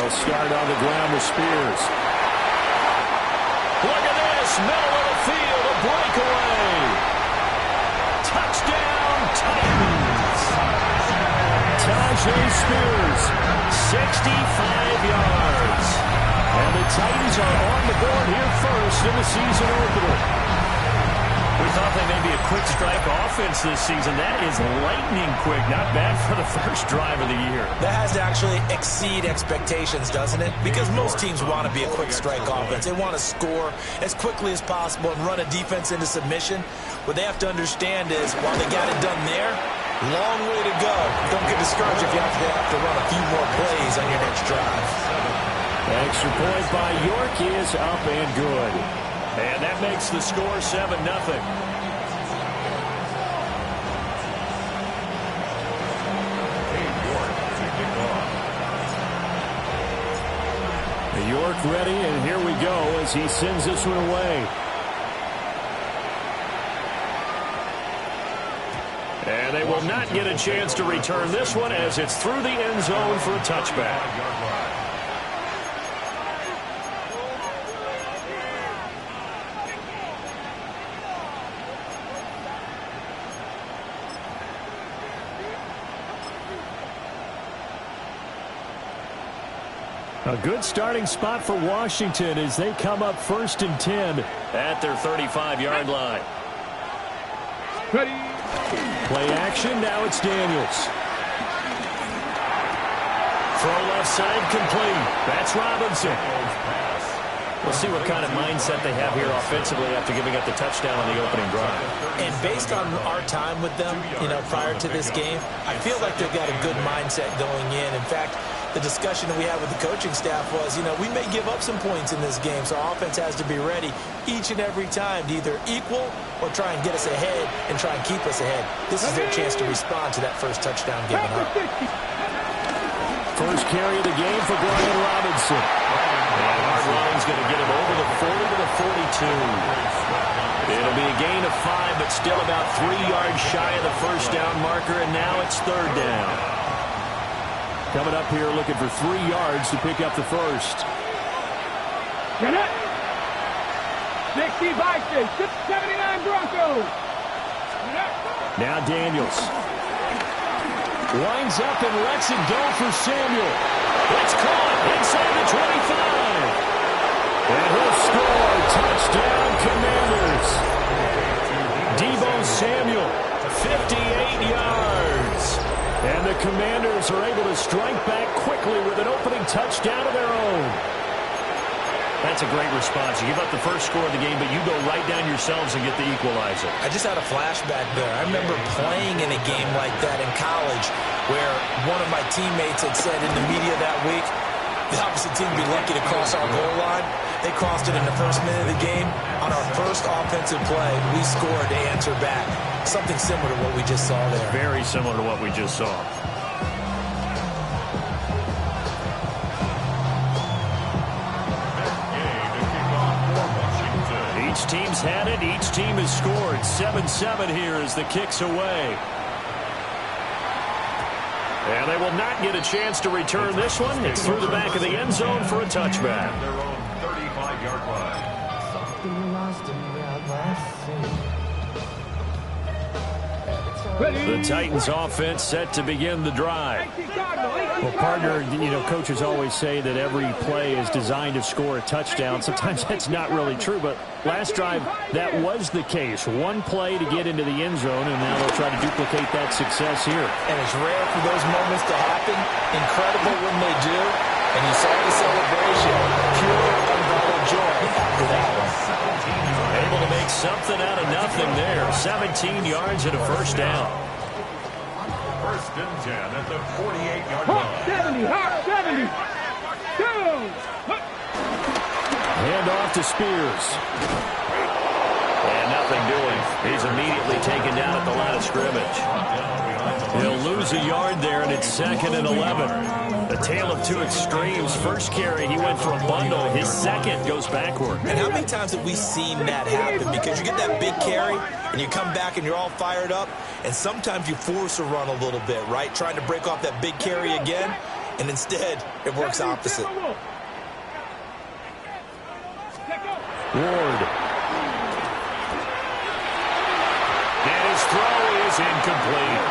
They'll start on the ground with Spears. Look at this. Middle of the field. A breakaway. Touchdown, Titans. Tyjae Spears, 65 yards. And the Titans are on the board here first in the season opener. We thought they may be a quick strike offense this season. That is lightning quick. Not bad for the first drive of the year. That has to actually exceed expectations, doesn't it? Because most teams want to be a quick strike offense. They want to score as quickly as possible and run a defense into submission. What they have to understand is, while they got it done there, long way to go. Don't get discouraged if you have to run a few more plays on your next drive. Extra point by York is up and good. And that makes the score 7-0. York ready, and here we go as he sends this one away. And they will not get a chance to return this one as it's through the end zone for a touchback. A good starting spot for Washington as they come up 1st and 10 at their 35-yard line. Ready. Play action. Now it's Daniels. Throw left side complete. That's Robinson. We'll see what kind of mindset they have here offensively after giving up the touchdown on the opening drive. And based on our time with them, prior to this game, I feel like they've got a good mindset going in. In fact, the discussion that we had with the coaching staff was, we may give up some points in this game, so our offense has to be ready each and every time to either equal or try and get us ahead and try and keep us ahead. This is their chance to respond to that first touchdown given up. First carry of the game for Brian Robinson. And Art Ryan's going to get him over the 40 to the 42. It'll be a gain of 5, but still about 3 yards shy of the first down marker, and now it's 3rd down. Coming up here looking for 3 yards to pick up the first. 60 Vikings, 79 Broncos. Now Daniels. Winds up and lets it go for Samuel. It's caught inside the 25. And he'll score. Touchdown, Commanders. Deebo Samuel, 58 yards. And the Commanders are able to strike back quickly with an opening touchdown of their own. That's a great response. You give up the first score of the game, but you go right down yourselves and get the equalizer. I just had a flashback there. I remember playing in a game like that in college where one of my teammates had said in the media that week, the opposite team would be lucky to cross our goal line. They crossed it in the first minute of the game. On our first offensive play, we scored to answer back. Something similar to what we just saw there. Very similar to what we just saw. Each team's had it. Each team has scored. 7-7 here as the kick's away. And they will not get a chance to return this one. It's through the back of the end zone for a touchback. Their own 35-yard line. The Titans offense set to begin the drive. Well, partner, coaches always say that every play is designed to score a touchdown. Sometimes that's not really true, but last drive, that was the case. One play to get into the end zone, and now they'll try to duplicate that success here. And it's rare for those moments to happen. Incredible when they do. And you saw the celebration. Pure, unbridled joy after that one. Able to make something out of nothing there. 17 yards and a first down. 1st and 10 at the 48-yard line. 70. Hand off to Spears. And nothing doing. He's immediately taken down at the line of scrimmage. He'll lose a yard there, and it's 2nd and 11. A tale of two extremes. First carry, he went for a bundle. His second goes backward. And how many times have we seen that happen? Because you get that big carry, and you come back and you're all fired up, and sometimes you force a run a little bit, right? Trying to break off that big carry again. And instead, it works opposite. Ward. And his throw is incomplete.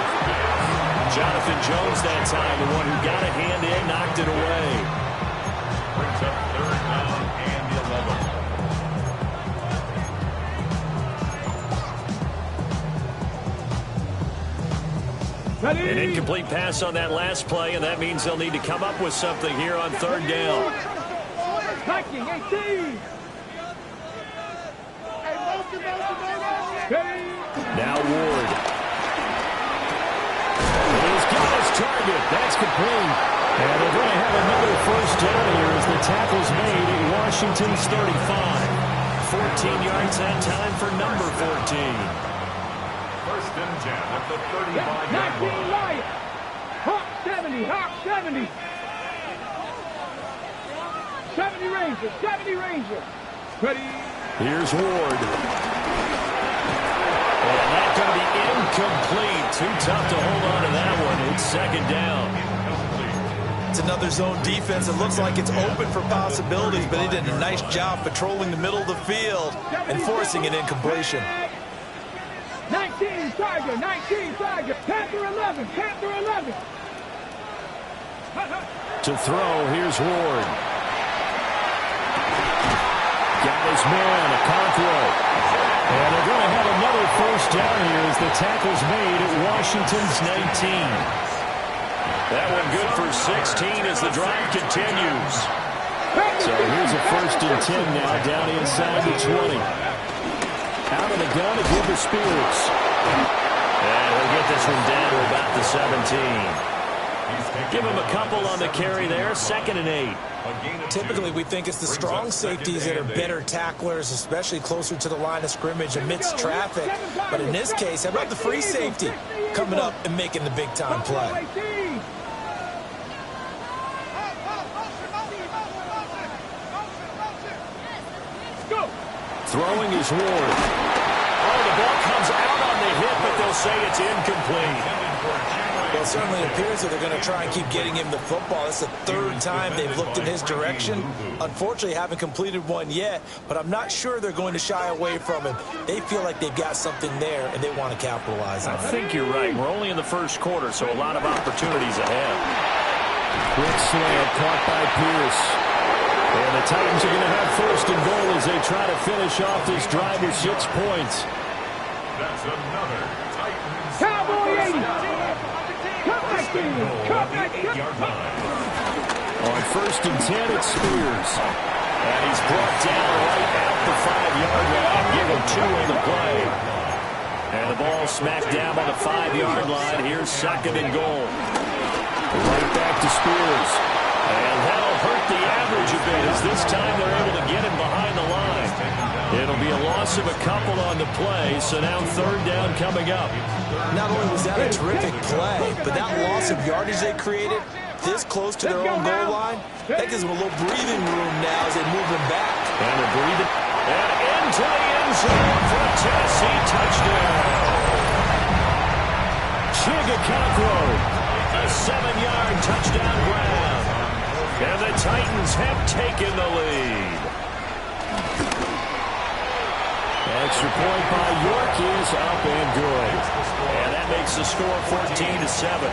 Jonathan Jones that time, the one who got a hand in, knocked it away. Brings up 3rd down and 11. An incomplete pass on that last play, and that means they'll need to come up with something here on 3rd down. Viking 18. Now Ward. He's got his target. That's complete. And they're going to have another 1st down here as the tackle's made at Washington's 35. 14 yards that time for number 14. 1st and 10 at the 35-yard 19 line. Lions. Hawk 70. Hawk 70. 70 Rangers. 70 Rangers. Ready. Here's Ward. And that's going to be incomplete. Too tough to hold on to that one. It's 2nd down. It's another zone defense. It looks like it's open for possibilities, but they did a nice job patrolling the middle of the field and forcing an incompletion. 19 Tiger. 19 Tiger. Panther 11. Panther 11. To throw, here's Ward. Got his man, Okonkwo. And they're going to have another 1st down here as the tackle's made at Washington's 19. That one good for 16 as the drive continues. So here's a 1st and 10 now down inside the 20. Out of the gun again to Spears. And he'll get this one down to about the 17. Give him a couple on the carry there. 2nd and 8. Typically, we think it's the strong safeties that are better tacklers, especially closer to the line of scrimmage amidst traffic. But in this case, how about the free safety coming up and making the big-time play? Throwing is Ward. Oh, the ball comes out on the hit, but they'll say it's incomplete. Well, it certainly appears that they're going to try and keep getting him the football. It's the 3rd time they've looked in his direction. Unfortunately, haven't completed one yet, but I'm not sure they're going to shy away from him. They feel like they've got something there, and they want to capitalize on it. I think you're right. We're only in the 1st quarter, so a lot of opportunities ahead. Quick slant caught by Pierce. And the Titans are going to have 1st and goal as they try to finish off this drive with 6 points. That's another Titans. Cowboy 80. Goal at the 8-yard line. On 1st and 10, it's Spears. And he's brought down right at the 5-yard line. Give him 2 on the play. And the ball smacked down on the 5-yard line. Here's 2nd and goal. Right back to Spears. And that'll hurt the average a bit as this time they're able to get him behind the line. It'll be a loss of a couple on the play, so now 3rd down coming up. Not only was that a terrific play, but that loss of yardage they created this close to their own goal line, that gives them a little breathing room now as they move them back. And they're breathing. And into the end zone for a Tennessee touchdown. Chig Okonkwo, a 7-yard touchdown grab. And the Titans have taken the lead. Extra point by York is up and good. And that makes the score 14-7.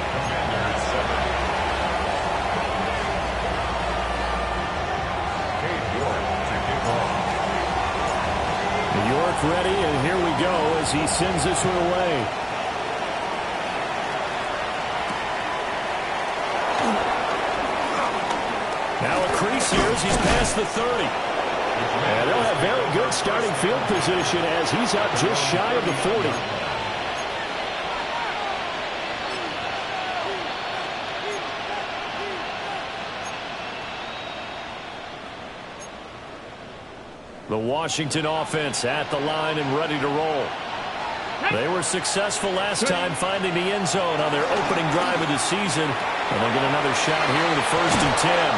York ready, and here we go as he sends this one away. Now a crease here as he's past the 30. And they'll have very good starting field position as he's up just shy of the 40. The Washington offense at the line and ready to roll. They were successful last time finding the end zone on their opening drive of the season. And they'll get another shot here with a 1st and 10.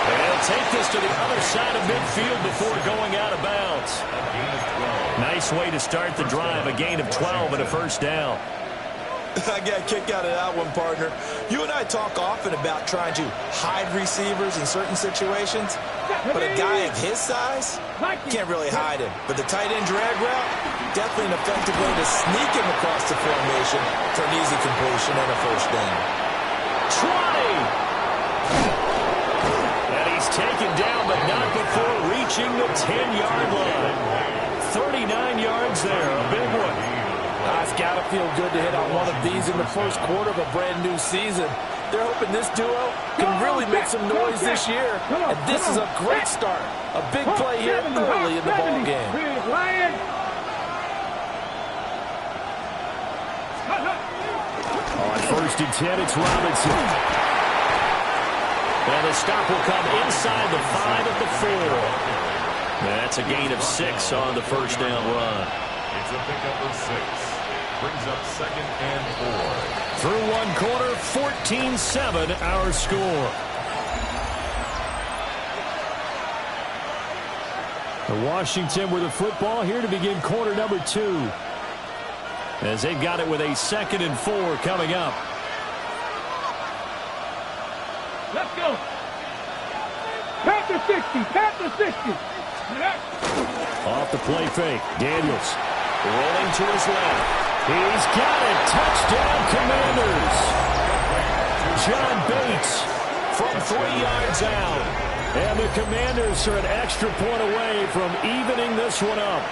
And they'll take this to the other side of midfield before going out of bounds. Nice way to start the drive, a gain of 12 and a 1st down. I got a kick out of that one, partner. You and I talk often about trying to hide receivers in certain situations, but a guy of his size, you can't really hide him. But the tight end drag route, definitely an effective way to sneak him across the formation for an easy completion and a first down. 20! And he's taken down, but not before reaching the 10-yard line. 39 yards there, a big one. It's got to feel good to hit on one of these in the first quarter of a brand-new season. They're hoping this duo can really make some noise this year. And this is a great start. A big play here early in the ball game. On 1st and 10, it's Robinson. And the stop will come inside the 5 at the 4. That's a gain of 6 on the first down run. It's a pickup of 6. Brings up 2nd and 4. Through one quarter, 14-7 our score. The Washington with the football here to begin quarter number 2. As they've got it with a 2nd and 4 coming up. Let's go. Panther 60. Panther 60. Off the play fake. Daniels rolling to his left. He's got it. Touchdown, Commanders. John Bates from 3 yards out. And the Commanders are an extra point away from evening this one up.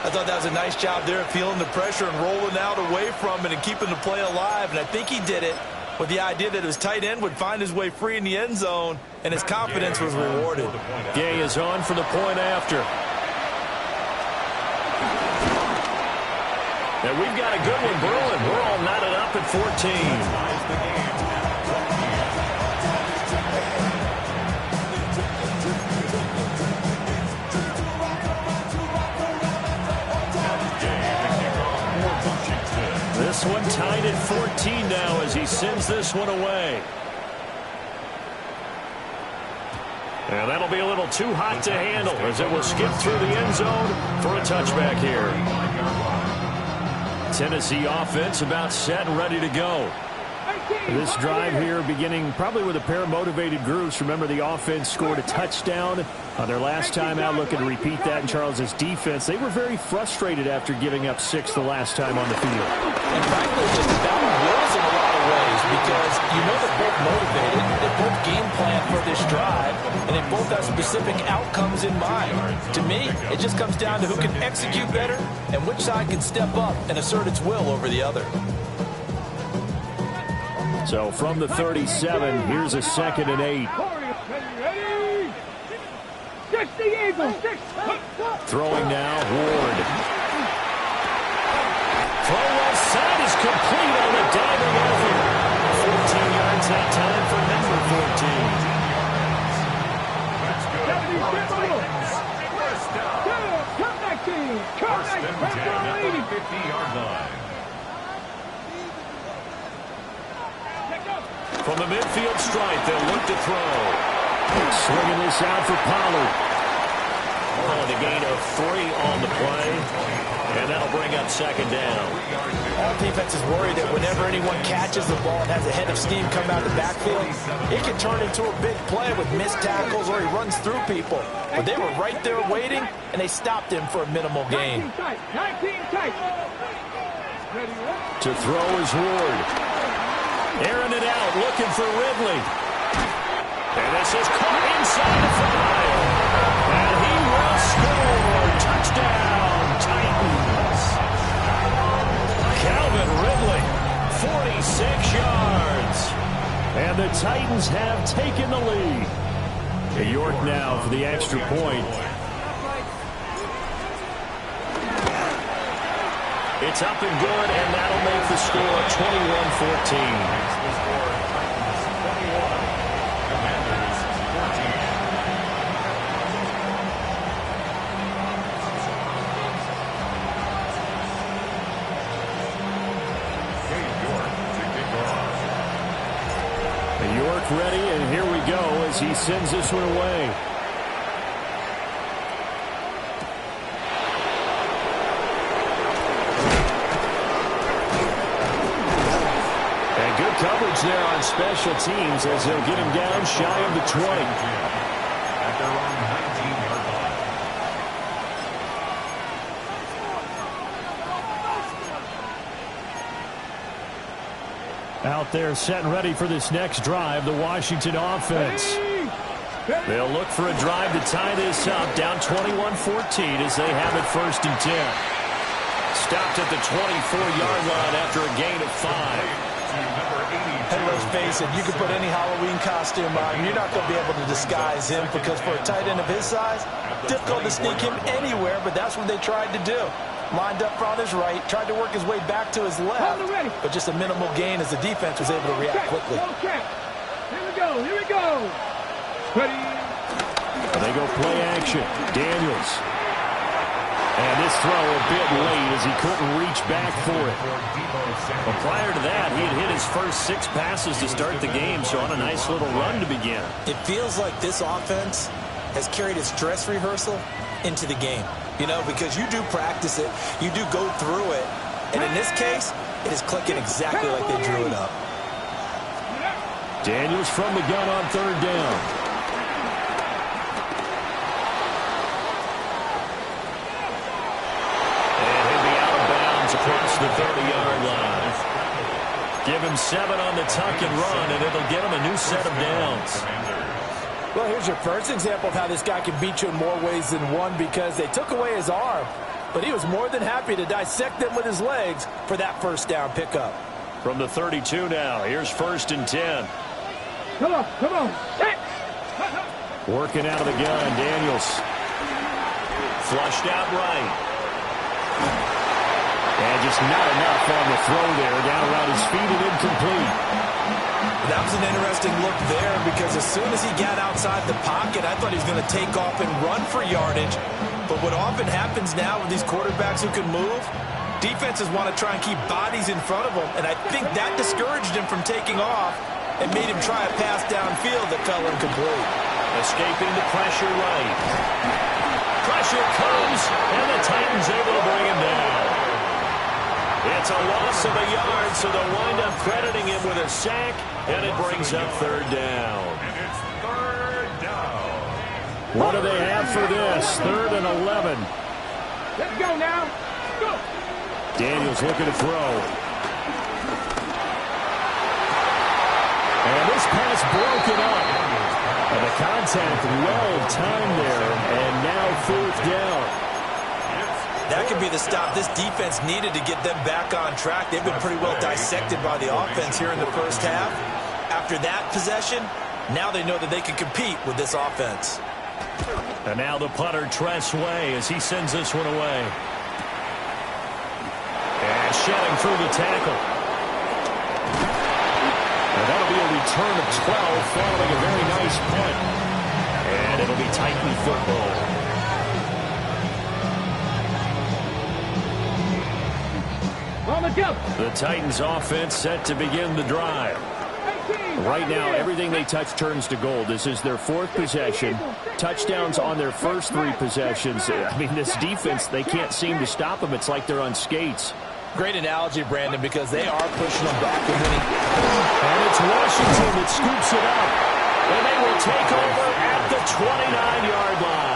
I thought that was a nice job there of feeling the pressure and rolling out away from it and keeping the play alive. And I think he did it with the idea that his tight end would find his way free in the end zone, and his confidence was rewarded. Gay is on for the point after. And we've got a good one brewing. We're all knotted up at 14. This one tied at 14 now as he sends this one away. And that'll be a little too hot to handle as it will skip through the end zone for a touchback here. Tennessee offense about set and ready to go. This drive here beginning probably with a pair of motivated groups. Remember, the offense scored a touchdown on their last time out. Looking to repeat that in Charles's defense. They were very frustrated after giving up 6 the last time on the field. And frankly, just that was in a lot of ways because you know they're both motivated. They both game plan for this drive, and they both have specific outcomes in mind. To me, it just comes down to who can execute better and which side can step up and assert its will over the other. So from the 37, here's a 2nd and 8. Ready? 60 Eagles. Throwing now, Ward. Throw left side is complete on the diving effort. 14 yards that time for number 14. Come back, team. Come back, 50-yard line. From the midfield stripe, they'll look to throw. Swinging this out for Pollard. Oh, the gain of 3 on the play. And that'll bring up 2nd down. All defenses worry that whenever anyone catches the ball and has a head of steam come out of the backfield, it can turn into a big play with missed tackles or he runs through people. But they were right there waiting, and they stopped him for a minimal gain. 19 tight. To throw is Ward. Airing it out, looking for Ridley. And this is caught inside the 5. And he will score. Touchdown, Titans. Calvin Ridley, 46 yards. And the Titans have taken the lead. York now for the extra point. It's up and good, and that'll make the score 21-14. York ready, and here we go as he sends this one away. yardage there on special teams as they'll get him down shy of the 20. At their own 19-yard line. Out there set and ready for this next drive, the Washington offense. They'll look for a drive to tie this up, down 21-14 as they have it 1st and 10. Stopped at the 24-yard line after a gain of 5. Hey, let's face it, you can put any Halloween costume on, you're not going to be able to disguise him because for a tight end of his size, difficult to sneak him anywhere, but that's what they tried to do. Lined up on his right, tried to work his way back to his left, but just a minimal gain as the defense was able to react quickly. Here we go. Ready. They go play action. Daniels. And this throw a bit late as he couldn't reach back for it. Well, prior to that, he had hit his first 6 passes to start the game, so on a nice little run to begin. It feels like this offense has carried its dress rehearsal into the game. You know, because you do practice it, you do go through it, and in this case, it is clicking exactly like they drew it up. Daniels from the gun on 3rd down. And he'll be out of bounds across the 30-yard line. Give him 7 on the tuck and run, and it'll get him a new set of downs. Well, here's your first example of how this guy can beat you in more ways than one because they took away his arm, but he was more than happy to dissect them with his legs for that 1st down pickup. From the 32 now, here's 1st and 10. Come on. Working out of the gun, Daniels. Flushed out right. And just not enough on the throw there. Down around his feet and incomplete. That was an interesting look there because as soon as he got outside the pocket, I thought he was going to take off and run for yardage. But what often happens now with these quarterbacks who can move, defenses want to try and keep bodies in front of them, and I think that discouraged him from taking off and made him try a pass downfield that fell incomplete. Escaping the pressure right. Pressure comes, and the Titans able to bring him down. It's a loss of a yard, so they'll wind up crediting him with a sack, and it brings up 3rd down. And it's 3rd down. What do they have for this? 3rd and 11. Let's go now. Go. Daniels looking to throw. And this pass broken up. And the contact well timed there, and now 4th down. That could be the stop this defense needed to get them back on track. They've been pretty well dissected by the offense here in the 1st half. After that possession, now they know that they can compete with this offense. And now the punter, Tress Way, as he sends this one away. And shedding through the tackle. And that'll be a return of 12 following a very nice punt. And it'll be Titan football. The Titans offense set to begin the drive. Right now, everything they touch turns to gold. This is their 4th possession. Touchdowns on their first 3 possessions. I mean, this defense, they can't seem to stop them. It's like they're on skates. Great analogy, Brandon, because they are pushing them back and winning. And it's Washington that scoops it up. And they will take over at the 29-yard line.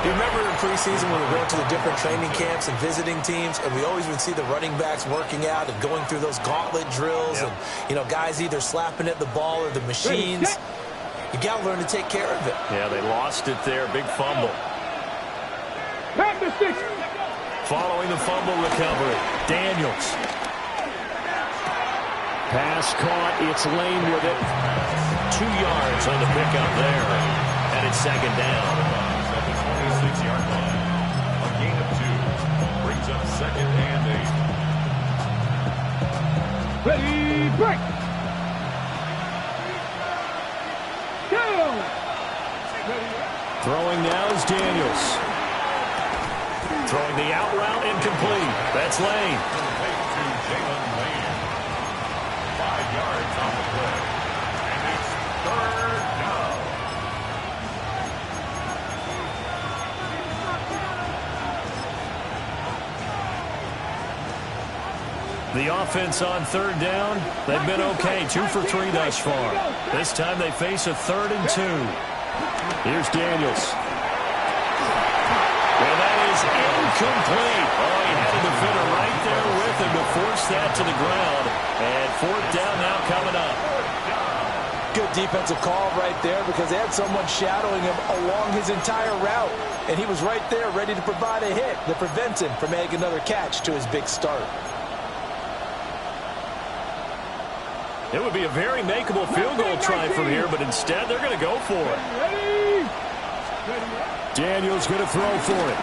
You remember in preseason when we went to the different training camps and visiting teams, and we always would see the running backs working out and going through those gauntlet drills, and, you know, guys either slapping at the ball or the machines. You got to learn to take care of it. Yeah, they lost it there. Big fumble. Following the fumble recovery, Daniels. Pass caught. It's Lane with it. 2 yards on the pickup there. And it's 2nd down. At the 26-yard line. A gain of 2. Brings up 2nd and 8. Ready, break. Throwing now is Daniels. Throwing the out route incomplete. That's Lane. To Jalen Lane. 5 yards on the play. And it's 3rd down. The offense on 3rd down, they've been okay. 2 for 3 thus far. This time they face a 3rd and 2. Here's Daniels. And that is incomplete. Oh, he had a defender right there with him to force that to the ground. And 4th down now coming up. Good defensive call right there because they had someone shadowing him along his entire route. And he was right there ready to provide a hit that prevents him from adding another catch to his big start. It would be a very makeable field goal try from here, but instead they're going to go for it. Daniels going to throw for it.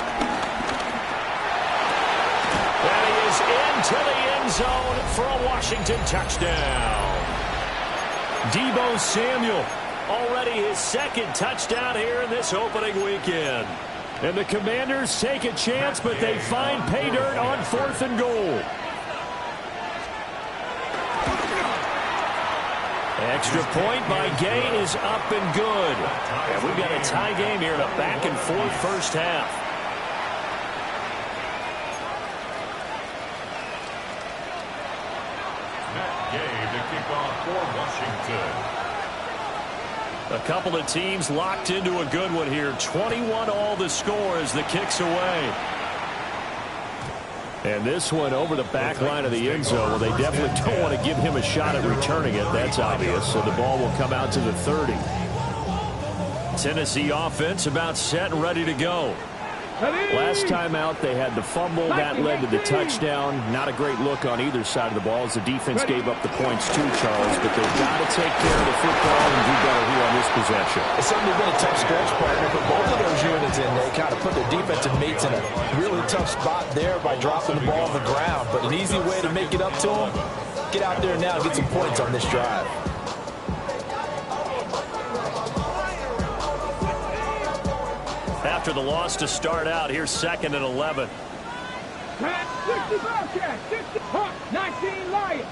And he is into the end zone for a Washington touchdown. Deebo Samuel, already his 2nd touchdown here in this opening weekend. And the Commanders take a chance, but they find pay dirt on 4th and goal. Extra point by Gay is up and good. And we've got a tie game here in a back-and-forth first half. Matt Gay to kick off for Washington. A couple of teams locked into a good one here. 21-all the score as the kick's away. And this one over the back line of the end zone. Well, they definitely don't want to give him a shot at returning it. That's obvious. So the ball will come out to the 30. Tennessee offense about set and ready to go. Last time out, they had the fumble. That led to the touchdown. Not a great look on either side of the ball as the defense gave up the points too, Charles. But they've got to take care of the football and do better here on this possession. It's certainly been a tough stretch, partner, but both of those units in, they kind of put their defensive mates in a really tough spot there by dropping the ball on the ground. But an easy way to make it up to them, get out there now and get some points on this drive. After the loss to start out, here's 2nd and 11. 60 Bobcats, 60 Hawks, 19 Lions.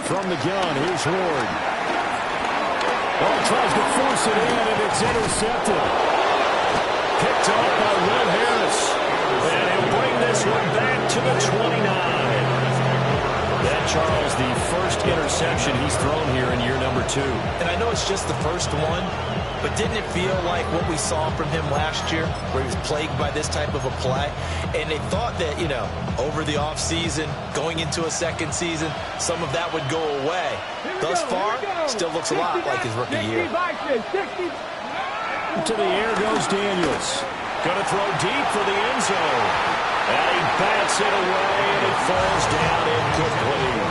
From the gun, here's Ward. Oh, tries to force it in, and it's intercepted. Picked off by Will Harris. And he'll bring this one back to the 29. That, Charles, the first interception he's thrown here in year number 2. And I know it's just the first one, but didn't it feel like what we saw from him last year, where he was plagued by this type of a play? And they thought that, you know, over the offseason, going into a second season, some of that would go away. Thus far, still looks a lot like his rookie year. To the air goes Daniels. Going to throw deep for the end zone. And he bats it away, and it falls down incomplete.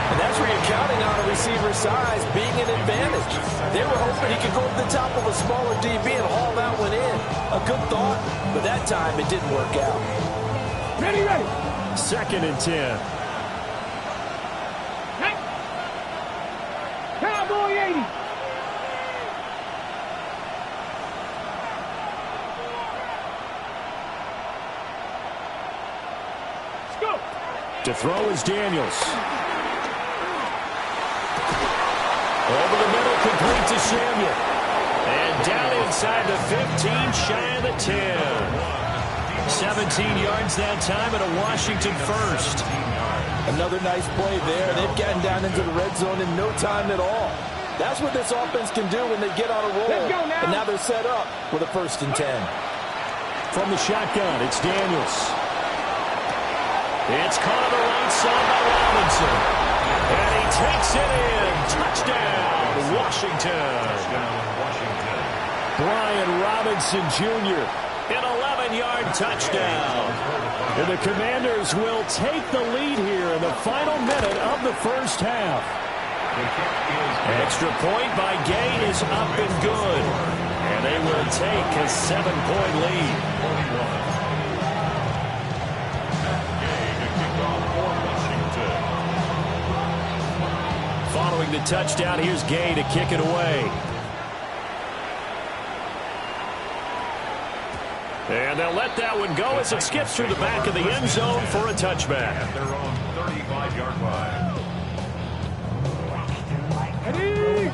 And that's where you're counting on a receiver's size being an advantage. They were hoping he could go to the top of a smaller DB and haul that one in. A good thought, but that time it didn't work out. Ready. 2nd and 10. Hey. Cowboy 80. To throw is Daniels. Over the middle, complete to Samuel. And down inside the 15, shy of the 10. 17 yards that time, and a Washington first. Another nice play there. They've gotten down into the red zone in no time at all. That's what this offense can do when they get on a roll. And now they're set up with a 1st and 10. From the shotgun, it's Daniels. It's caught on the right side by Robinson. And he takes it in. Touchdown, Washington. Brian Robinson Jr. an 11-yard touchdown. And the Commanders will take the lead here in the final minute of the first half. Extra point by Gay is up and good. And they will take a 7-point lead. the touchdown. Here's Gay to kick it away. And they'll let that one go as it skips through the back of the end zone for a touchback. At their own 35-yard line.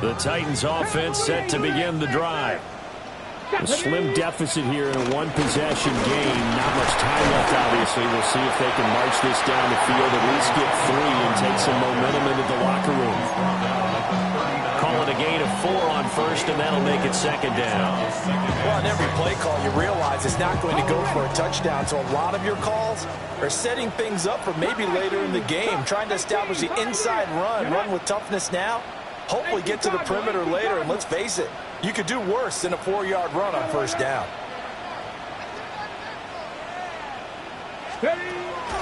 The Titans offense set to begin the drive. A slim deficit here in a one-possession game. Not much time left, obviously. We'll see if they can march this down the field, at least get 3 and take some momentum into the locker room. Call it a gain of 4 on first, and that'll make it second down. Well, on every play call, you realize it's not going to go for a touchdown, so a lot of your calls are setting things up for maybe later in the game, trying to establish the inside run with toughness now, hopefully get to the perimeter later, and let's face it, you could do worse than a 4-yard run on first down.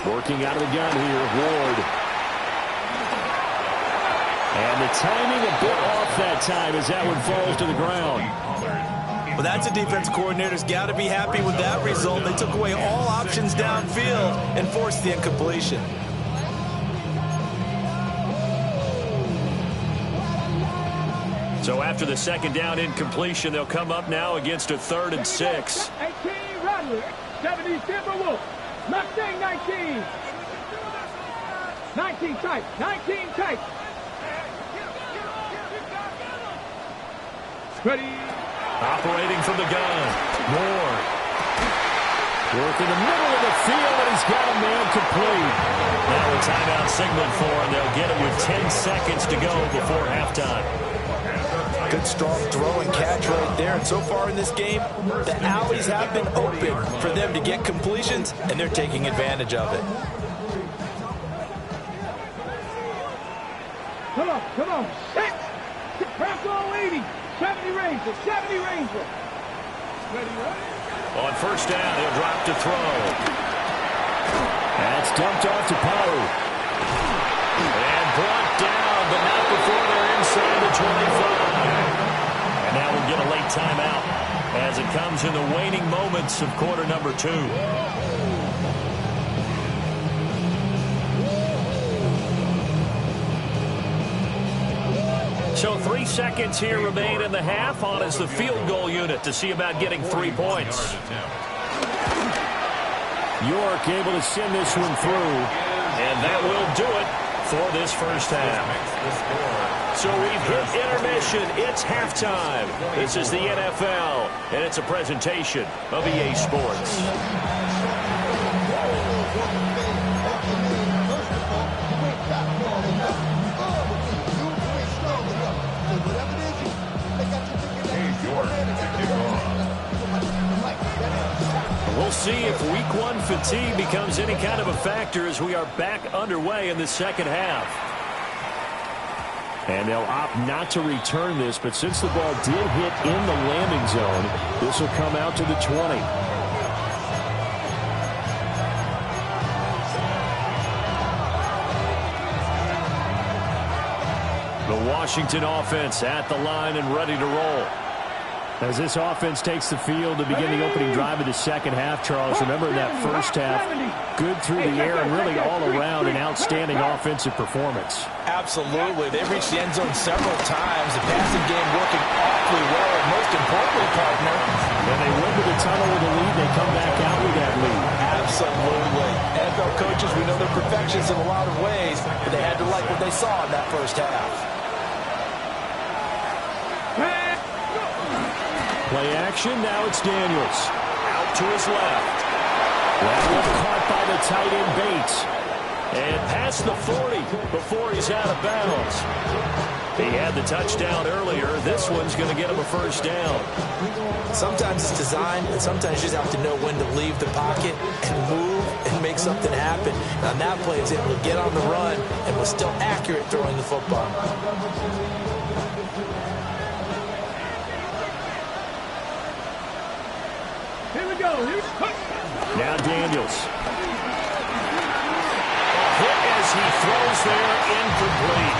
Working out of the gun here, Ward. And the timing a bit off that time as that one falls to the ground. Well, that's a defense coordinator's got to be happy with that result. They took away all options downfield and forced the incompletion. So after the second down incompletion, they'll come up now against a 3rd and 6. 18 Rattler, 70 Timberwolves, Mustang 19. 19 tight, 19 tight. Ready. Operating from the gun. Ward. Work in the middle of the field, and he's got a man complete. Now a timeout signaled for, and they'll get it with 10 seconds to go before halftime. Good strong throw and catch right there. And so far in this game, the alleys have been open for them to get completions, and they're taking advantage of it. Come on. Set. Press all 80. 70 Ranger, 70 Ranger. Ready. On first down, he'll drop to throw. That's dumped off to Poe. And brought down, but not before they're inside the 25. And now we'll get a late timeout as it comes in the waning moments of quarter number 2. So 3 seconds here remain in the half. On is the field goal unit to see about getting 3 points. York able to send this one through. And that will do it for this first half. So we've hit intermission. It's halftime. This is the NFL, and it's a presentation of EA Sports. We'll see if week 1 fatigue becomes any kind of a factor as we are back underway in the second half. And they'll opt not to return this, but since the ball did hit in the landing zone, this will come out to the 20. The Washington offense at the line and ready to roll. As this offense takes the field to begin the opening drive of the second half, Charles, remember in that first half, good through the air and really all around an outstanding offensive performance. Absolutely. They've reached the end zone several times. The passing game working awfully well, and most importantly, partner, when they went to the tunnel with a lead, they come back out with that lead. Absolutely. NFL coaches, we know they're perfectionists in a lot of ways, but they had to like what they saw in that first half. Play action, now it's Daniels. Out to his left. That one caught by the tight end Bates. And past the 40 before he's out of bounds. He had the touchdown earlier. This one's going to get him a first down. Sometimes it's designed, and sometimes you just have to know when to leave the pocket and move and make something happen. And on that play, he's able to get on the run and was still accurate throwing the football. Now Daniels. Hit as he throws there, incomplete.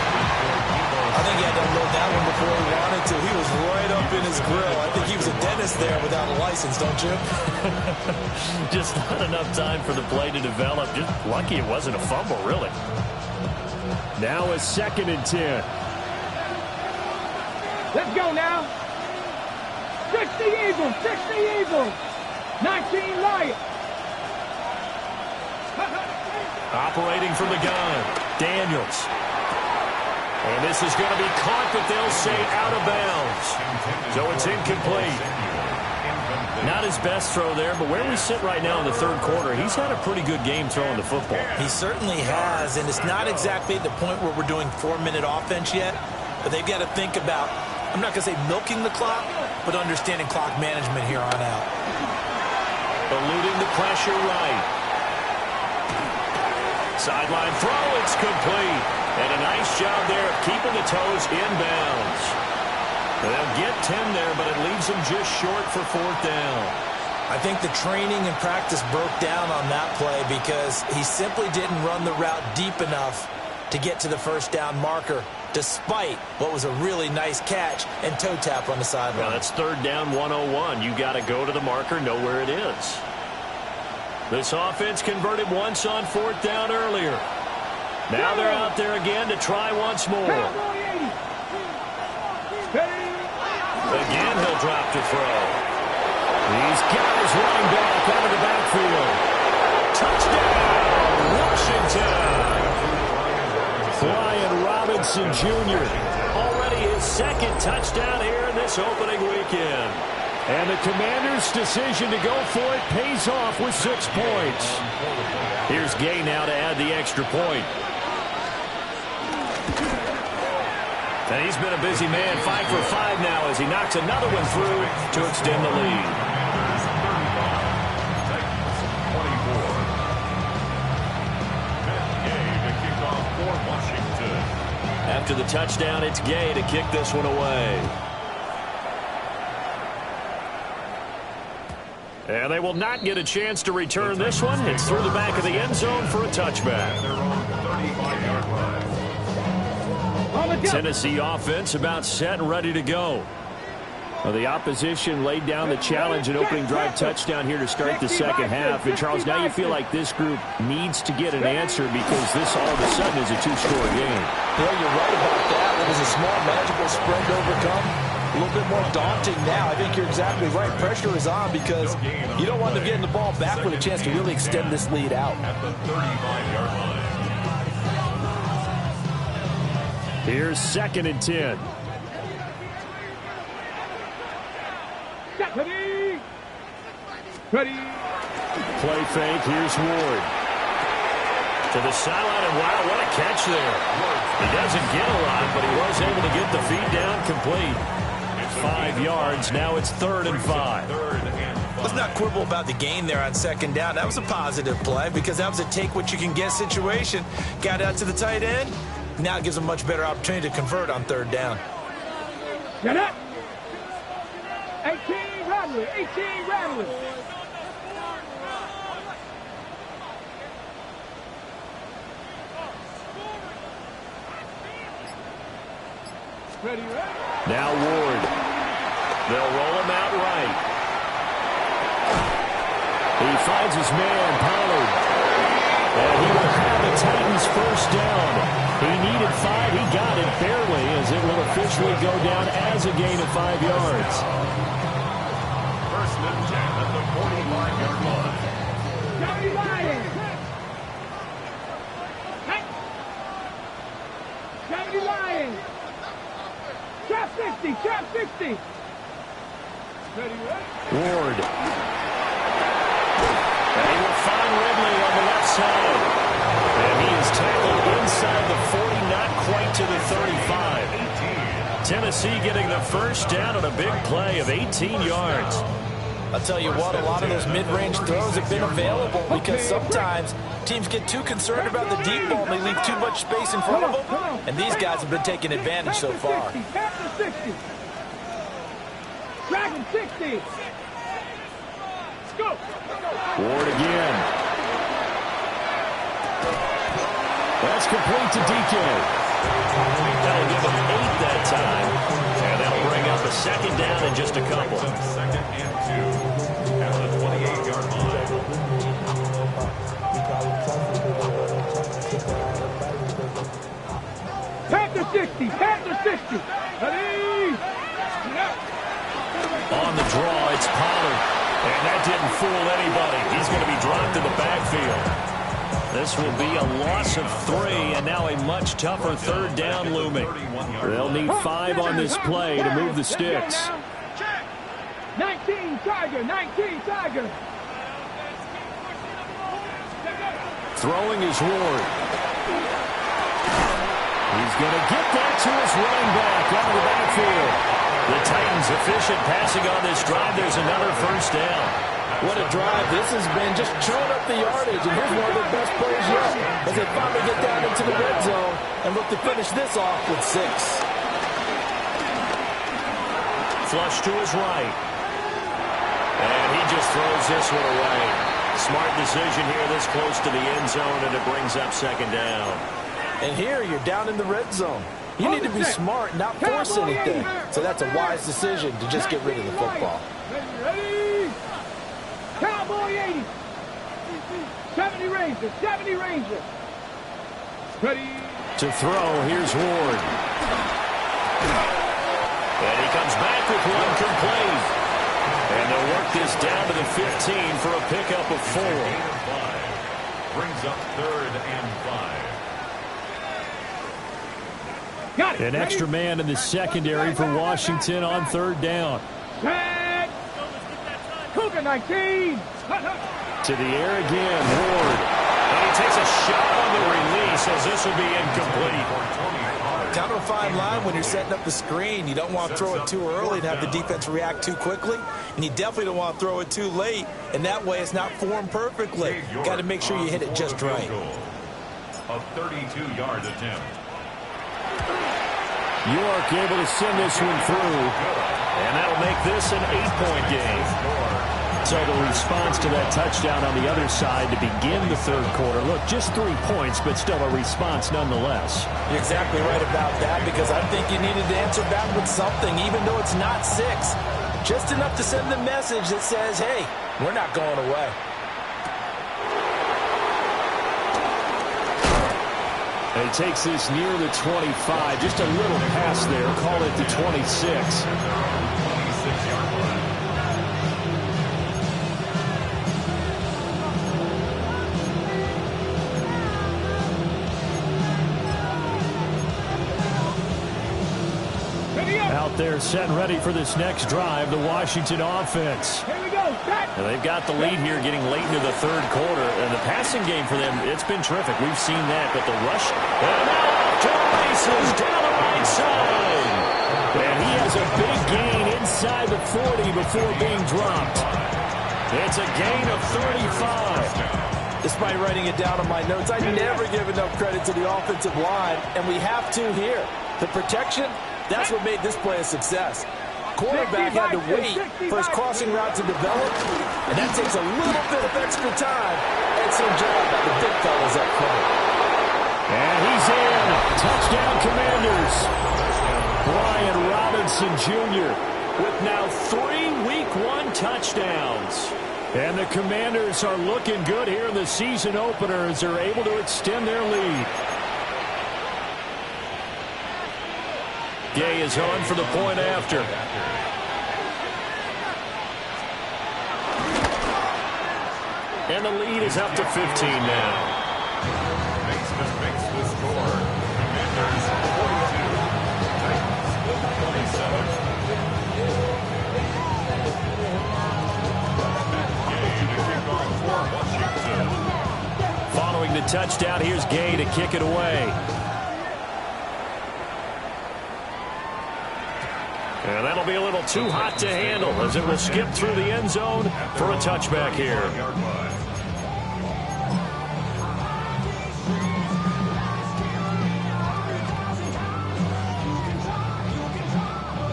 I think he had to unload that one before he wanted to. He was right up in his grill. I think he was a dentist there without a license, don't you? Just not enough time for the play to develop. Just lucky it wasn't a fumble, really. Now a 2nd and 10. Let's go now. 60 Eagles, 60 Eagles. 19 Lions. Operating from the gun, Daniels. And this is going to be caught, but they'll say out of bounds. So it's incomplete. Not his best throw there, but where we sit right now in the third quarter, he's had a pretty good game throwing the football. He certainly has, and it's not exactly the point where we're doing 4-minute offense yet, but they've got to think about, I'm not going to say milking the clock, but understanding clock management here on out. Eluding the pressure right. Sideline throw, it's complete. And a nice job there of keeping the toes inbounds. They'll get 10 there, but it leaves them just short for fourth down. I think the training and practice broke down on that play because he simply didn't run the route deep enough to get to the first down marker, despite what was a really nice catch and toe tap on the sideline. Now that's third down 101. You got to go to the marker, know where it is. This offense converted once on fourth down earlier. Now they're out there again to try once more. Again, he'll drop to throw. He's got his running back out of the backfield. Touchdown, Washington. Brian Robinson Jr. already his second touchdown here in this opening weekend. And the Commanders' decision to go for it pays off with 6 points. Here's Gay now to add the extra point. And he's been a busy man, 5 for 5 now as he knocks another one through to extend the lead. After the touchdown, it's Gay to kick this one away. And they will not get a chance to return this one. It's through the back of the end zone for a touchback. Tennessee offense about set and ready to go. Well, the opposition laid down the challenge and opening drive touchdown here to start the second half. And, Charles, now you feel like this group needs to get an answer because this all of a sudden is a two-score game. Yeah, you're right about that. It was a small, manageable spread to overcome. A little bit more daunting now. I think you're exactly right. Pressure is on because you don't want them getting the ball back with a chance to really extend this lead out. At the 35-yard line. Here's 2nd and 10. Ready. Ready. Play fake. Here's Ward. To the sideline, and wow, what a catch there. He doesn't get a lot, but he was able to get the feed down complete. 5 yards. Now it's 3rd and 5. Let's not quibble about the gain there on 2nd down. That was a positive play because that was a take-what-you-can-get situation. Got out to the tight end. Now it gives them a much better opportunity to convert on 3rd down. Get up. 18 Rattler. 18 Rattler. Ready, ready. Now Ward. They'll roll him out right. He finds his man, Pollard. And he will have the Titans first down. He needed 5. He got it barely as it will officially go down as a gain of 5 yards. First and 10 at the 45-yard line. Johnny Lions. Johnny Lions. Trap 60. Trap 60. Ready, ready. Ward. And he will find Ridley on the left side. And he is tackled inside the 40, not quite to the 35. Tennessee getting the first down on a big play of 18 yards. I'll tell you what, a lot of those mid-range throws have been available because sometimes teams get too concerned about the deep ball and they leave too much space in front of them. And these guys have been taking advantage so far. Panther 60. Dragon 60. Let's go. Ward again. That's complete to DK. That'll give them 8 that time. And that'll bring up a 2nd down in just a couple. 2nd and 2 at the 28-yard line. Panther 60. Panther 60. Ready. On the draw, it's Pollard. And that didn't fool anybody. He's going to be dropped in the backfield. This will be a loss of 3, and now a much tougher third down looming. They'll need 5 on this play to move the sticks. 19 Tiger, 19 Tiger. Throwing is Ward. He's going to get that to his running back out of the backfield. The Titans efficient passing on this drive. There's another first down. What a drive this has been, just chewing up the yardage, and here's one of their best plays yet as they finally get down into the red zone and look to finish this off with 6. Flush to his right. And he just throws this one away. Smart decision here this close to the end zone, and it brings up second down. And here you're down in the red zone. You need to be smart, not force anything. So that's a wise decision to just get rid of the football. Ready? Cowboy 80. 70 Ranger, 70 Ranger. Ready? To throw, here's Ward. And he comes back with one complete. And they'll work this down to the 15 for a pickup of 4. Brings up 3rd and 5. Got it. An extra man in the secondary for Washington on 3rd down. Set. Cougar 19. To the air again, Ward. And he takes a shot on the release as this will be incomplete. Kind of a fine line when you're setting up the screen. You don't want to throw it too early and have the defense react too quickly. And you definitely don't want to throw it too late. And that way it's not formed perfectly. Got to make sure you hit it just right. A 32-yard attempt. York able to send this one through. And that'll make this an 8-point game. So the response to that touchdown on the other side to begin the third quarter. Look, just 3 points, but still a response nonetheless. You're exactly right about that, because I think you needed to answer back with something, even though it's not 6. Just enough to send the message that says, hey, we're not going away. And he takes this near the 25. Just a little pass there. Call it the 26. 26-yard line. Out there set and ready for this next drive, the Washington offense. Here we go. Set. And they've got the lead here getting late into the third quarter. And the passing game for them, it's been terrific. We've seen that. But the rush, and now off to the races down the right side. And he has a big gain inside the 40 before being dropped. It's a gain of 35. Despite writing it down on my notes, I never give enough credit to the offensive line, and we have to here. The protection, that's what made this play a success. Quarterback had to wait for his crossing route to develop, and that takes a little bit of extra time. Excellent job by the big fellas up front. And he's in. Touchdown, Commanders. Brian Robinson Jr. with now 3 Week 1 touchdowns. And the Commanders are looking good here in the season opener as they're able to extend their lead. Gay is on for the point after. And the lead is up to 15 now. Mason makes the score. Commanders 42. Titans 27. Following the touchdown, here's Gay to kick it away. And that'll be a little too hot to handle as it will skip through the end zone for a touchback here.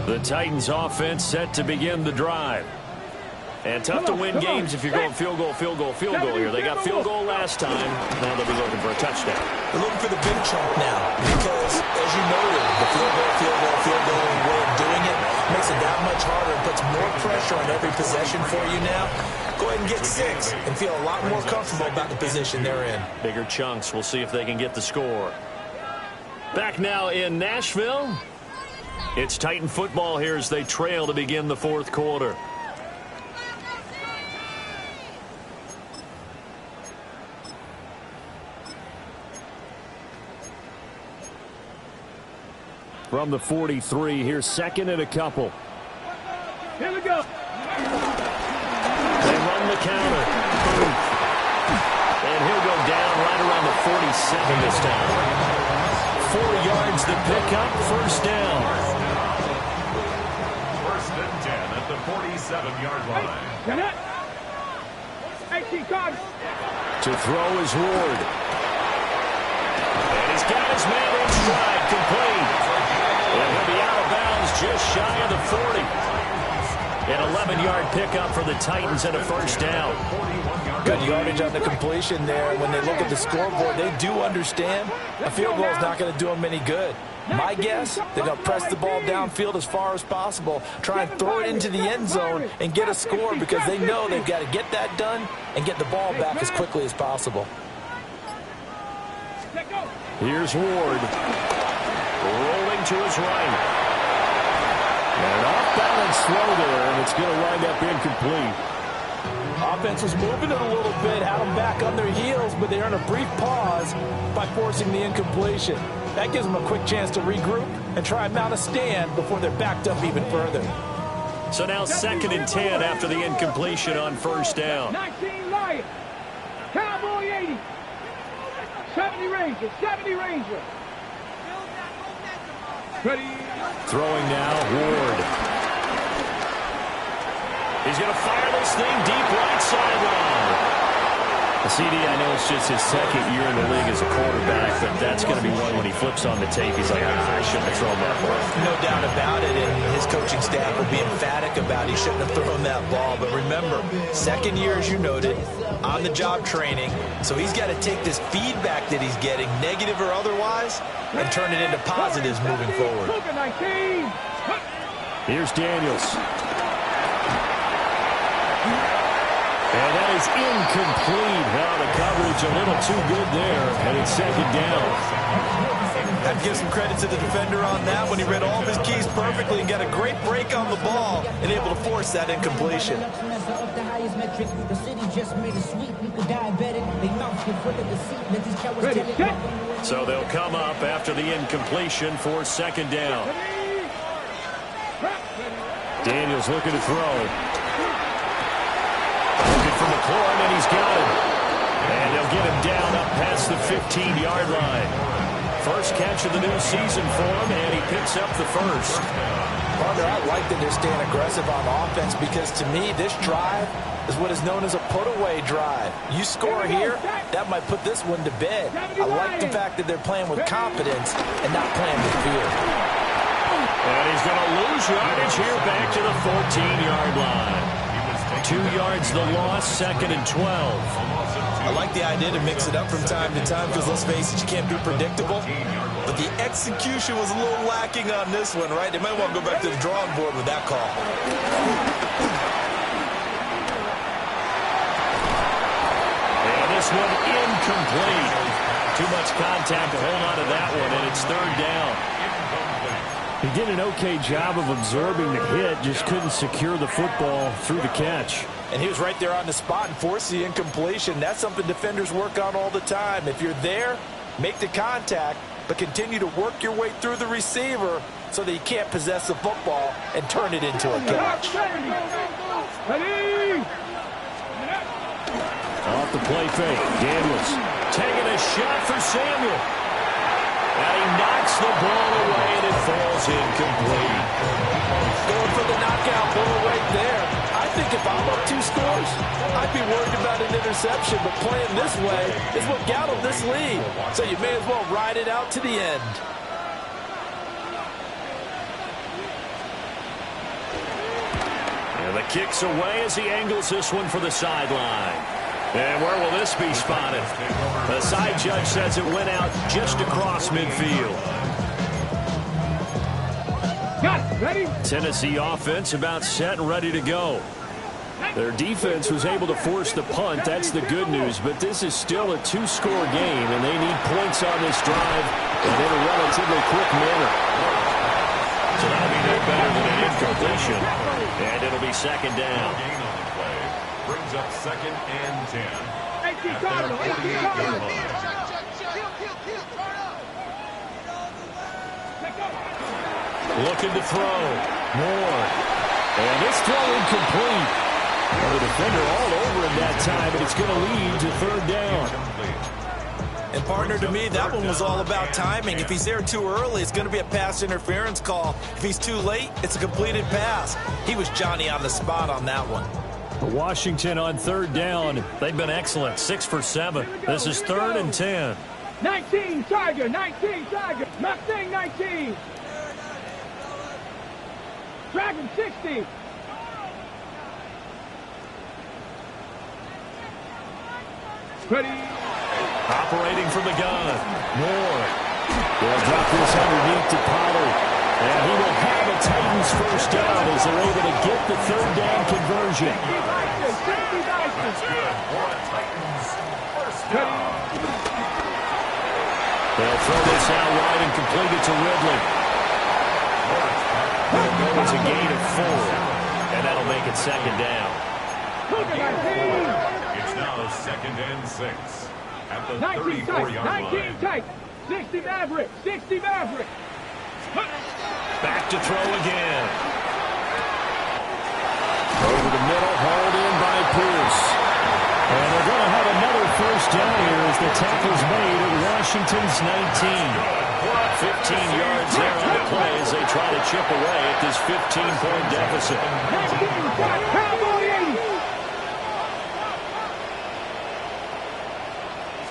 The Titans offense set to begin the drive. And tough to win games if you're going field goal, field goal, field goal here. They got field goal last time. Now they'll be looking for a touchdown. They're looking for the big chunk now because, as you noted, the field goal way of doing it makes it that much harder and puts more pressure on every possession for you now. Go ahead and get 6 and feel a lot more comfortable about the position they're in. Bigger chunks. We'll see if they can get the score. Back now in Nashville. It's Titan football here as they trail to begin the fourth quarter. From the 43, here's second and a couple. Here we go. They run the counter. And he'll go down right around the 47 this time. 4 yards to pick up, first down. First and 10 at the 47-yard line. To throw is Ward. And he's got his man in stride, complete. And he'll be out of bounds just shy of the 40. An 11-yard pickup for the Titans and a first down. Good yardage on the completion there. When they look at the scoreboard, they do understand a field goal is not going to do them any good. My guess, they're going to press the ball downfield as far as possible, try and throw it into the end zone and get a score because they know they've got to get that done and get the ball back as quickly as possible. Here's Ward. Rolling to his right. And off-balance throw there, and it's going to wind up incomplete. Offense was moving it a little bit, had them back on their heels, but they earn a brief pause by forcing the incompletion. That gives them a quick chance to regroup and try and mount a stand before they're backed up even further. So now second and 10 after the incompletion on first down. 19 Lions. Cowboy 80. 70 Ranger. 70 Ranger. Ready. Throwing now, Ward. He's going to fire this thing deep right sideline. CD, I know it's just his second year in the league as a quarterback, but that's going to be one when he flips on the tape. He's like, I shouldn't have thrown that ball. No doubt about it, and his coaching staff will be emphatic about he shouldn't have thrown that ball. But remember, second year, as you noted, on-the-job training, so he's got to take this feedback that he's getting, negative or otherwise, and turn it into positives moving forward. Here's Daniels. And that is incomplete. Now the coverage a little too good there, and it's second down. I'd give some credit to the defender on that when he read all of his keys perfectly and got a great break on the ball and able to force that incompletion. So they'll come up after the incompletion for second down. Daniels looking to throw. Looking for McLaurin, and he's got him. And they'll get him down up past the 15-yard line. First catch of the new season for him, and he picks up the first. Partner, I like that they're staying aggressive on offense because, to me, this drive is what is known as a put-away drive. You score here, that might put this one to bed. I like the fact that they're playing with confidence and not playing with fear. And he's going to lose yardage here back to the 14-yard line. 2 yards the loss, second and 12. I like the idea to mix it up from time to time because, let's face it, you can't be predictable. But the execution was a little lacking on this one, right? They might want to go back to the drawing board with that call. And this one incomplete. Too much contact to hold on to that one, and it's third down. He did an okay job of absorbing the hit, just couldn't secure the football through the catch. And he was right there on the spot and forced the incompletion. That's something defenders work on all the time. If you're there, make the contact, but continue to work your way through the receiver so that you can't possess the football and turn it into a catch. Off the play fake, Daniels taking a shot for Samuel. And he knocks the ball away, and it falls incomplete. Going for the knockout ball right there. I think if I'm up 2 scores, I'd be worried about an interception, but playing this way is what got him this lead. So you may as well ride it out to the end. And the kick's away as he angles this one for the sideline. And where will this be spotted? The side judge says it went out just across midfield. Got it. Ready? Tennessee offense about set and ready to go. Their defense was able to force the punt. That's the good news. But this is still a 2-score game, and they need points on this drive and in a relatively quick manner. So that'll completion, and it'll be second down. Gain on the play brings up 2nd and 10. 18 Cardinal, 18 Cardinal. Looking to throw. Moore. And this throw incomplete. Well, the defender all over him that time, but it's going to lead to 3rd down. And partner, to me, that one was all about timing. If he's there too early, it's going to be a pass interference call. If he's too late, it's a completed pass. He was Johnny on the spot on that one. Washington on 3rd down. They've been excellent. 6 for 7. This is 3rd and 10. 19 Tiger, 19 Tiger. Mustang 19. Dragon 60. Ready. Operating from the gun. Moore. They'll drop this underneath to Pollard. And he will have a Titans 1st down as they're able to get the 3rd down conversion. That's good for a Titans 1st down. They'll throw this out wide and complete it to Ridley. It's a gain of 4, and that'll make it 2nd down. It's now 2nd and 6 at the 19 tight, 34-yard line. 19 tight. 60 Maverick, 60 Maverick. Back to throw again. Over the middle, hauled in by Pierce. And they're going to have another 1st down here as the tackle's made at Washington's 19. 15 yards there on the play as they try to chip away at this 15-point deficit. 19 tight, Cowboy 80.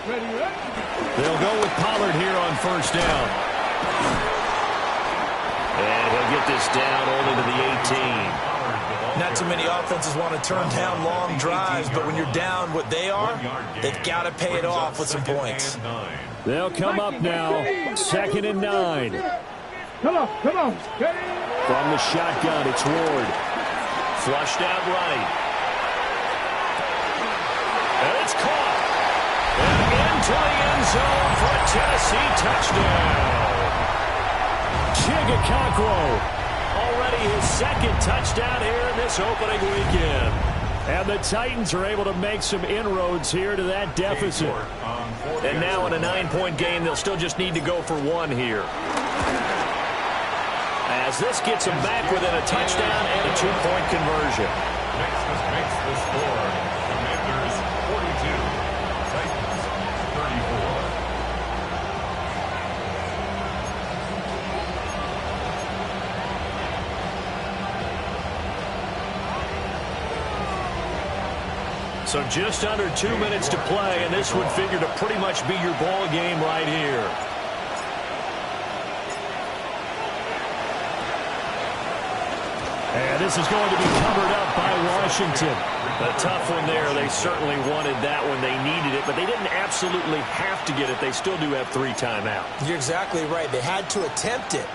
Ready, ready. They'll go with Pollard here on 1st down. And he'll get this down only to the 18. Not too many offenses want to turn down long drives, but when you're down what they are, they've got to pay it off with some points. They'll come up now, 2nd and 9. Come on, come on. Ready. From the shotgun, it's Ward. Flushed out right. And it's caught. And into the end zone for a Tennessee touchdown. Chigakakwo. Already his 2nd touchdown here in this opening weekend. And the Titans are able to make some inroads here to that deficit. And now in a 9-point game, they'll still just need to go for 1 here. As this gets them back within a touchdown and a 2-point conversion. Next makes the score. Commanders 42, Titans 34. So just under 2 minutes to play, and this would figure to pretty much be your ball game right here. And this is going to be covered up by Washington. A tough one there. They certainly wanted that one. They needed it, but they didn't absolutely have to get it. They still do have 3 timeouts. You're exactly right. They had to attempt it.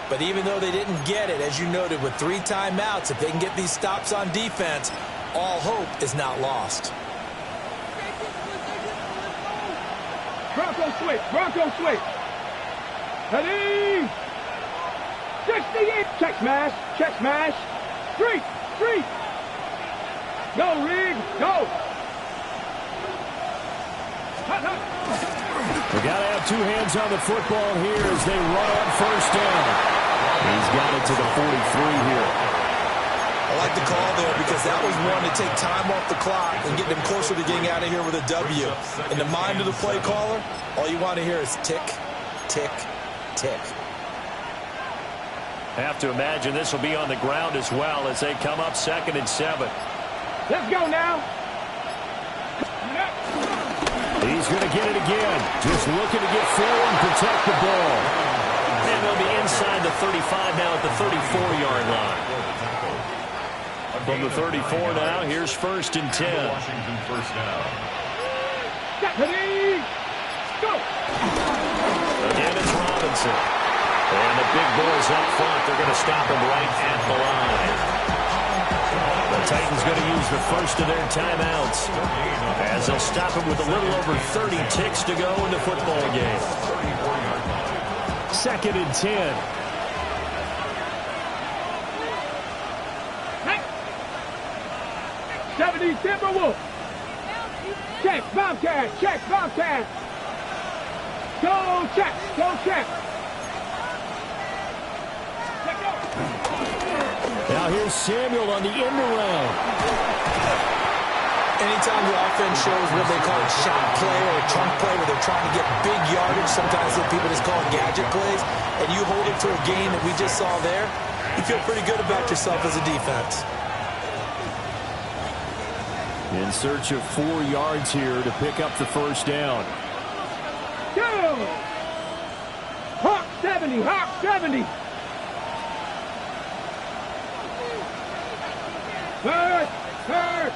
But even though they didn't get it, as you noted, with 3 timeouts, if they can get these stops on defense, all hope is not lost. Bronco switch, Bronco switch. Ready. 68. Check smash, check smash. 3, 3. Go, Rig, go. We got to have 2 hands on the football here as they run on 1st down. He's got it to the 43 here. I like the call there because that was one to take time off the clock and get them closer to getting out of here with a W. In the mind of the play caller, all you want to hear is tick, tick, tick. Have to imagine this will be on the ground as well as they come up 2nd and 7. Let's go now. He's going to get it again. Just looking to get forward and protect the ball. And they'll be inside the 35 now at the 34-yard line. From the 34 now, here's 1st and 10. Washington 1st down. Ready. Go. Again, it's Robinson. And the big boys up front, they're going to stop him right at the line. The Titans going to use the first of their timeouts as they'll stop him with a little over 30 ticks to go in the football game. 2nd and 10. 70 Timberwolves. Check, Bobcat, check, Bobcat. Go check, go check. Check go. Now here's Samuel on the end around. Anytime the offense shows what they call a shot play or a chunk play where they're trying to get big yardage, sometimes people just call it gadget plays, and you hold it to a gain that we just saw there, you feel pretty good about yourself as a defense. In search of 4 yards here to pick up the first down. Go! Hawk 70, Hawk 70. Third, third.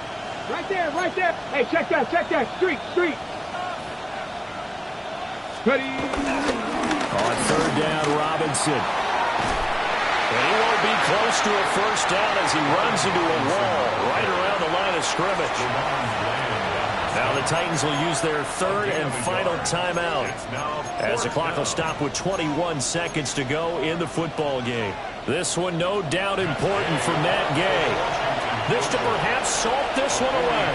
Right there, right there. Hey, check that, check that. Street, street. Ready. On third down, Robinson. And he won't be close to a first down as he runs into a wall right around the line of scrimmage. Now the Titans will use their third and final timeout as the clock will stop with 21 seconds to go in the football game. This one no doubt important for Matt Gay. This to perhaps salt this one away.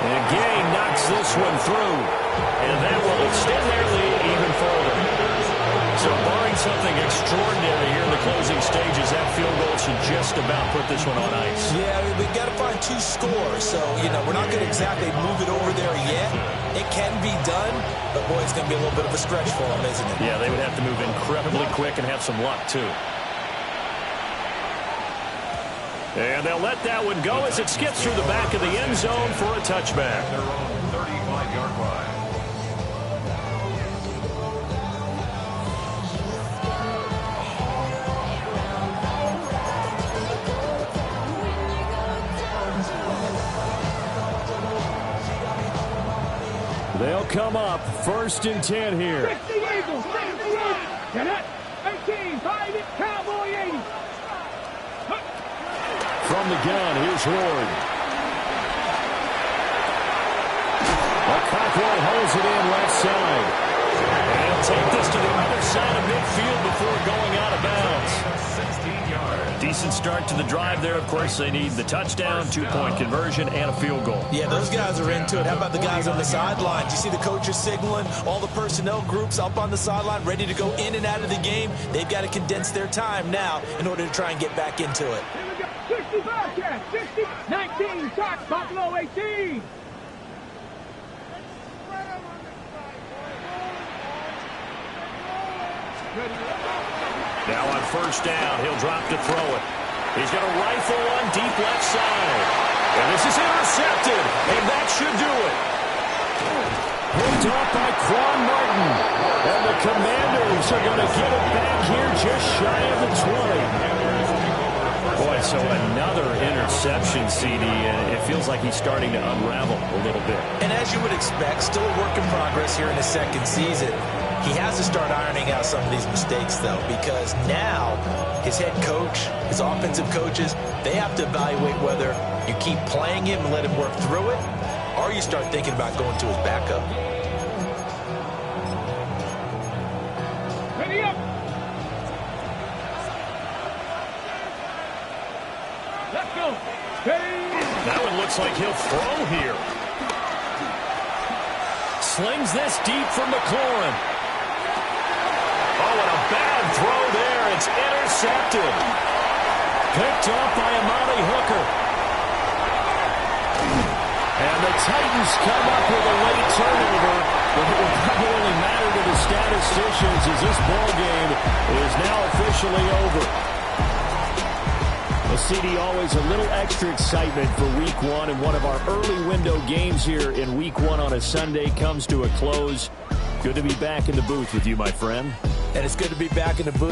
And Gay knocks this one through. And that will extend their lead even further. So barring something extraordinary here in the closing stages, that field goal should just about put this one on ice. Yeah, I mean, we've got to find 2 scores. So, we're not going to exactly move it over there yet. It can be done, but, boy, it's going to be a little bit of a stretch for them, isn't it? Yeah, they would have to move incredibly quick and have some luck, too. And they'll let that one go as it skips through the back of the end zone for a touchback. Their own 35-yard line. They'll come up 1st and 10 here. 60 Eagles, 60 Eagles. Get it. 18, 5, Cowboy 80. From the gun, here's Ward. Cockrell holds it in left side. And he'll take this to the other side of midfield before going out of bounds. 16 yards. Decent start to the drive there. Of course, they need the touchdown, 2-point conversion, and a field goal. Yeah, those guys are into it. How about the guys on the sideline? Do you see the coaches signaling? All the personnel groups up on the sideline ready to go in and out of the game. They've got to condense their time now in order to try and get back into it. 60 Bobcats, 60, 19, Sox, Buffalo 18. Now on first down, he'll drop to throw it. He's got a rifle on deep left side. And this is intercepted, and that should do it. Picked off by Quan Martin. And the Commanders are going to get it back here just shy of the 20. Boy, so another interception, CD, and it feels like he's starting to unravel a little bit. And as you would expect, still a work in progress here in his 2nd season. He has to start ironing out some of these mistakes, though, because now his head coach, his offensive coaches, they have to evaluate whether you keep playing him and let him work through it, or you start thinking about going to his backup. Ready up. Let's go. That one looks like he'll throw here. Slings this deep from McLaurin. Oh, and a bad throw there. It's intercepted. Picked off by Amani Hooker. And the Titans come up with a late turnover, but it will probably only matter to the statisticians as this ball game is now officially over. A CD, always a little extra excitement for Week 1, and one of our early window games here in Week 1 on a Sunday comes to a close. Good to be back in the booth with you, my friend. And it's good to be back in the booth